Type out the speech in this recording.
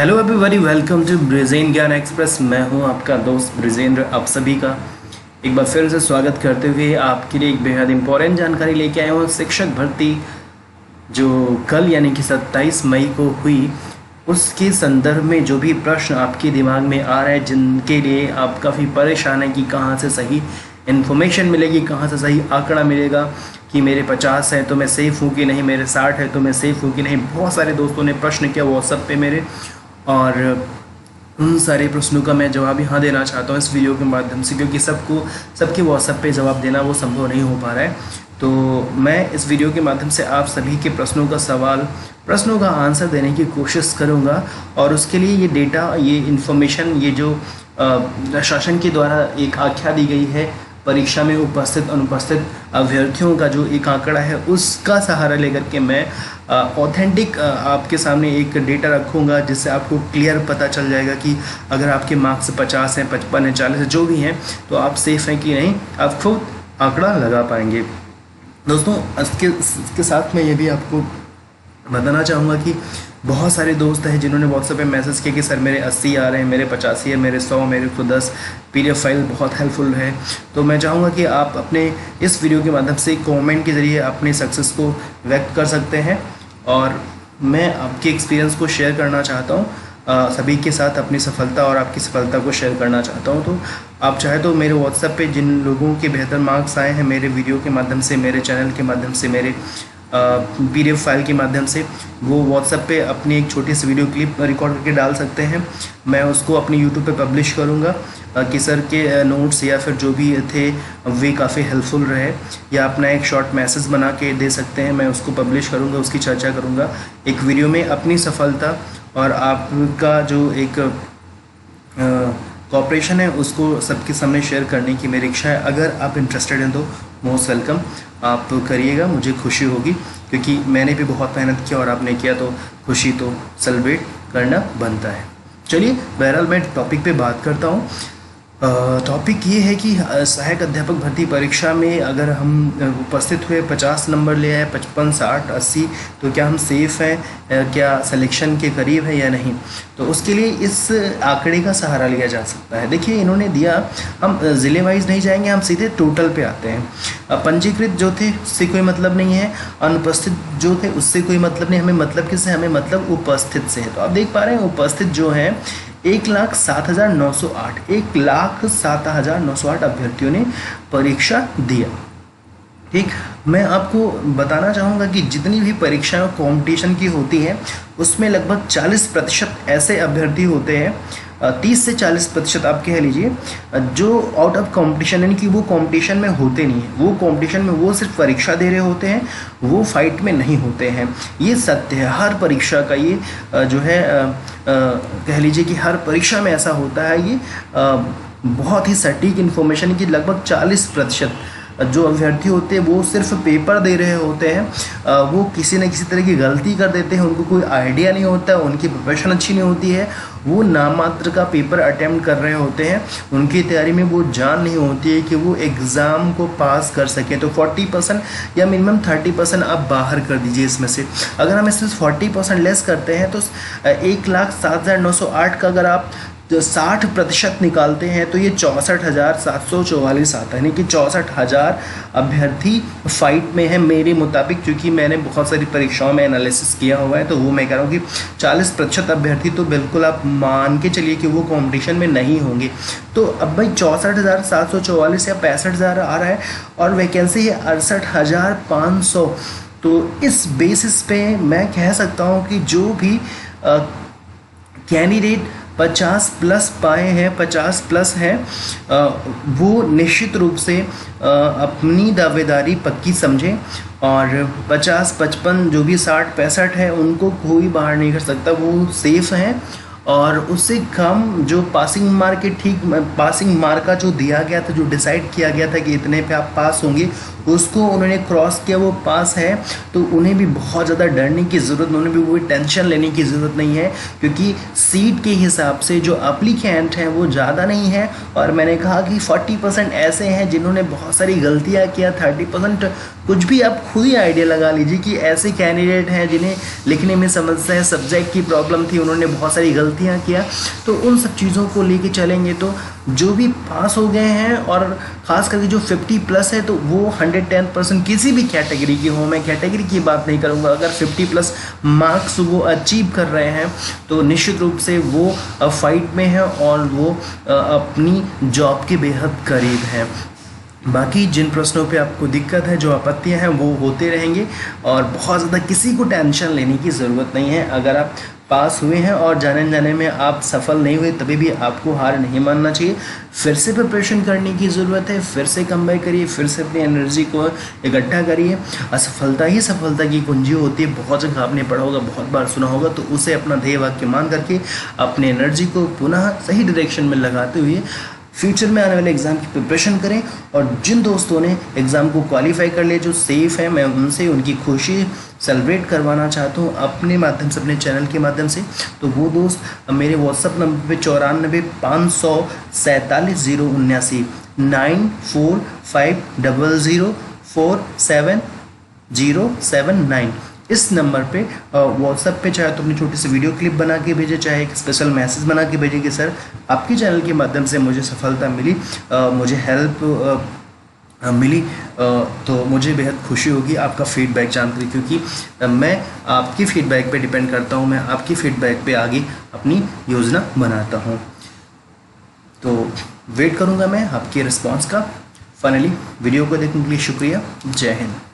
Hello everybody, welcome to Brijen ज्ञान express. मैं हूं आपका दोस्त ब्रिजेंद्र। आप सभी का एक बार फिर से स्वागत करते हुए आपके लिए एक बेहद इंपॉर्टेंट जानकारी लेके आया हूं। शिक्षक भर्ती जो कल यानी कि 27 मई को हुई, उसके संदर्भ में जो भी प्रश्न आपके दिमाग में आ रहे हैं, जिनके लिए आप काफ़ी परेशान हैं कि कहाँ से सही इन्फॉर्मेशन मिलेगी, कहाँ से सही आंकड़ा मिलेगा कि मेरे 50 हैं तो मैं सेफ़ हूँ कि नहीं, मेरे 60 है तो मैं सेफ़ हूँ कि नहीं। बहुत सारे दोस्तों ने प्रश्न किया व्हाट्सएप पे मेरे, और उन सारे प्रश्नों का मैं जवाब यहाँ देना चाहता हूँ इस वीडियो के माध्यम से, क्योंकि सबके व्हाट्सएप पे जवाब देना वो संभव नहीं हो पा रहा है। तो मैं इस वीडियो के माध्यम से आप सभी के प्रश्नों का आंसर देने की कोशिश करूँगा, और उसके लिए ये डेटा, ये इन्फॉर्मेशन, ये जो शासन के द्वारा एक आख्या दी गई है, परीक्षा में उपस्थित अनुपस्थित अभ्यर्थियों का जो एक आंकड़ा है, उसका सहारा लेकर के मैं ऑथेंटिक आपके सामने एक डेटा रखूँगा, जिससे आपको क्लियर पता चल जाएगा कि अगर आपके मार्क्स 50 हैं, 55 हैं, 40 हैं, जो भी हैं, तो आप सेफ़ हैं कि नहीं। आप खुद आंकड़ा लगा पाएंगे। दोस्तों, इसके साथ में ये भी आपको बताना चाहूँगा कि बहुत सारे दोस्त हैं जिन्होंने व्हाट्सएप पे मैसेज किया कि सर मेरे 80 आ रहे हैं, मेरे 85 है, मेरे 100, मेरे 110। PDF फाइल बहुत हेल्पफुल है। तो मैं चाहूँगा कि आप अपने इस वीडियो के माध्यम से कमेंट के ज़रिए अपने सक्सेस को व्यक्त कर सकते हैं, और मैं आपके एक्सपीरियंस को शेयर करना चाहता हूँ सभी के साथ, अपनी सफलता और आपकी सफलता को शेयर करना चाहता हूँ। तो आप चाहे तो मेरे व्हाट्सएप पे जिन लोगों के बेहतर मार्क्स आए हैं, मेरे वीडियो के माध्यम से, मेरे चैनल के माध्यम से, मेरे PDF फाइल के माध्यम से, वो व्हाट्सएप पे अपनी एक छोटी सी वीडियो क्लिप रिकॉर्ड करके डाल सकते हैं। मैं उसको अपनी यूट्यूब पे पब्लिश करूँगा कि सर के नोट्स या फिर जो भी थे वे काफ़ी हेल्पफुल रहे, या अपना एक शॉर्ट मैसेज बना के दे सकते हैं। मैं उसको पब्लिश करूँगा, उसकी चर्चा करूँगा एक वीडियो में। अपनी सफलता और आपका जो एक कॉपरेशन है, उसको सबके सामने शेयर करने की मेरी इच्छा है। अगर आप इंटरेस्टेड हैं तो मोस्ट वेलकम, आप करिएगा, मुझे खुशी होगी, क्योंकि मैंने भी बहुत मेहनत किया और आपने किया, तो खुशी तो सेलिब्रेट करना बनता है। चलिए, बहरहाल मैं टॉपिक पे बात करता हूँ। टॉपिक ये है कि सहायक अध्यापक भर्ती परीक्षा में अगर हम उपस्थित हुए, 50 नंबर ले आए, 55, 60, 80, तो क्या हम सेफ़ हैं, क्या सिलेक्शन के करीब है या नहीं। तो उसके लिए इस आंकड़े का सहारा लिया जा सकता है। देखिए, इन्होंने दिया, हम ज़िले वाइज नहीं जाएंगे, हम सीधे टोटल पे आते हैं। पंजीकृत जो थे उससे कोई मतलब नहीं है, अनुपस्थित जो थे उससे कोई मतलब नहीं। हमें मतलब किससे, हमें मतलब उपस्थित से है। तो आप देख पा रहे हैं, उपस्थित जो है 1,07,908 1,07,908 अभ्यर्थियों ने परीक्षा दिया। ठीक, मैं आपको बताना चाहूँगा कि जितनी भी परीक्षाएं कंपटीशन की होती हैं, उसमें लगभग 40% ऐसे अभ्यर्थी होते हैं, 30 से 40% आप कह लीजिए, जो आउट ऑफ कंपटीशन, यानी कि वो कंपटीशन में होते नहीं हैं। वो कंपटीशन में वो सिर्फ परीक्षा दे रहे होते हैं, वो फाइट में नहीं होते हैं। ये सत्य है, हर परीक्षा का ये जो है कह लीजिए कि हर परीक्षा में ऐसा होता है। ये बहुत ही सटीक इन्फॉर्मेशन की लगभग 40% जो अभ्यर्थी होते हैं वो सिर्फ पेपर दे रहे होते हैं। वो किसी न किसी तरह की गलती कर देते हैं, उनको कोई आइडिया नहीं होता, उनकी प्रिपरेशन अच्छी नहीं होती है, वो नामात्र का पेपर अटेम्प्ट कर रहे होते हैं। उनकी तैयारी में वो जान नहीं होती है कि वो एग्ज़ाम को पास कर सकें। तो 40% या मिनिमम 30% आप बाहर कर दीजिए इसमें से। अगर हम इसमें 40% लेस करते हैं तो 1,07,908 का अगर आप 60% निकालते हैं तो ये 64,744 आता है, यानी कि 64,000 अभ्यर्थी फाइट में है मेरे मुताबिक, क्योंकि मैंने बहुत सारी परीक्षाओं में एनालिसिस किया हुआ है। तो वो मैं कह रहा हूँ कि 40% अभ्यर्थी तो बिल्कुल आप मान के चलिए कि वो कंपटीशन में नहीं होंगे। तो अब भाई 64,744 या 65,000 आ रहा है, और वैकेंसी है 68,500। तो इस बेसिस पे मैं कह सकता हूँ कि जो भी कैंडिडेट 50+ पाए हैं, 50+ हैं, वो निश्चित रूप से अपनी दावेदारी पक्की समझें, और 50, 55, जो भी 60, 65 है, उनको कोई बाहर नहीं कर सकता, वो सेफ़ हैं। और उससे कम जो पासिंग मार्क का जो दिया गया था, जो डिसाइड किया गया था कि इतने पे आप पास होंगे, उसको उन्होंने क्रॉस किया, वो पास है, तो उन्हें भी बहुत ज़्यादा डरने की ज़रूरत, उन्हें भी कोई टेंशन लेने की ज़रूरत नहीं है, क्योंकि सीट के हिसाब से जो एप्लीकेंट हैं वो ज़्यादा नहीं है। और मैंने कहा कि 40% ऐसे हैं जिन्होंने बहुत सारी गलतियाँ किया, 30% कुछ भी आप खुद ही आइडिया लगा लीजिए कि ऐसे कैंडिडेट हैं जिन्हें लिखने में समस्या है, सब्जेक्ट की प्रॉब्लम थी, उन्होंने बहुत सारी गलतियां किया। तो उन सब चीज़ों को लेके चलेंगे तो जो भी पास हो गए हैं, और ख़ास करके जो 50+ है, तो वो 110% किसी भी कैटेगरी की हो, मैं कैटेगरी की बात नहीं करूँगा, अगर 50+ मार्क्स वो अचीव कर रहे हैं तो निश्चित रूप से वो फाइट में है और वो अपनी जॉब के बेहद करीब हैं। बाकी जिन प्रश्नों पे आपको दिक्कत है, जो आपत्तियां हैं, वो होते रहेंगे और बहुत ज़्यादा किसी को टेंशन लेने की ज़रूरत नहीं है। अगर आप पास हुए हैं और जाने में आप सफल नहीं हुए, तभी भी आपको हार नहीं मानना चाहिए। फिर से प्रिपरेशन करने की ध्येय है, फिर से कमबैक करिए, फिर से अपनी एनर्जी को इकट्ठा करिए। असफलता ही सफलता की कुंजी होती है, बहुत जगह आपने पढ़ा होगा, बहुत बार सुना होगा, तो उसे अपना ध्येय वाक्य मान करके अपने एनर्जी को पुनः सही डायरेक्शन में लगाते हुए फ्यूचर में आने वाले एग्ज़ाम की प्रिपरेशन करें। और जिन दोस्तों ने एग्ज़ाम को क्वालिफाई कर लिया, जो सेफ़ है, मैं उनसे उनकी खुशी सेलिब्रेट करवाना चाहता हूँ अपने माध्यम से, अपने चैनल के माध्यम से। तो वो दोस्त मेरे व्हाट्सअप नंबर पे 94 547 079 9450047079 इस नंबर पे व्हाट्सएप पे चाहे तो अपनी छोटी सी वीडियो क्लिप बना के भेजें, चाहे एक स्पेशल मैसेज बना के भेजें कि सर आपके चैनल के माध्यम से मुझे सफलता मिली, मुझे हेल्प मिली, तो मुझे बेहद खुशी होगी आपका फीडबैक जानकर, क्योंकि मैं आपकी फीडबैक पे डिपेंड करता हूँ, मैं आपकी फीडबैक पे आगे अपनी योजना बनाता हूँ। तो वेट करूँगा मैं आपके रिस्पॉन्स का। फाइनली वीडियो को देखने के लिए शुक्रिया। जय हिंद।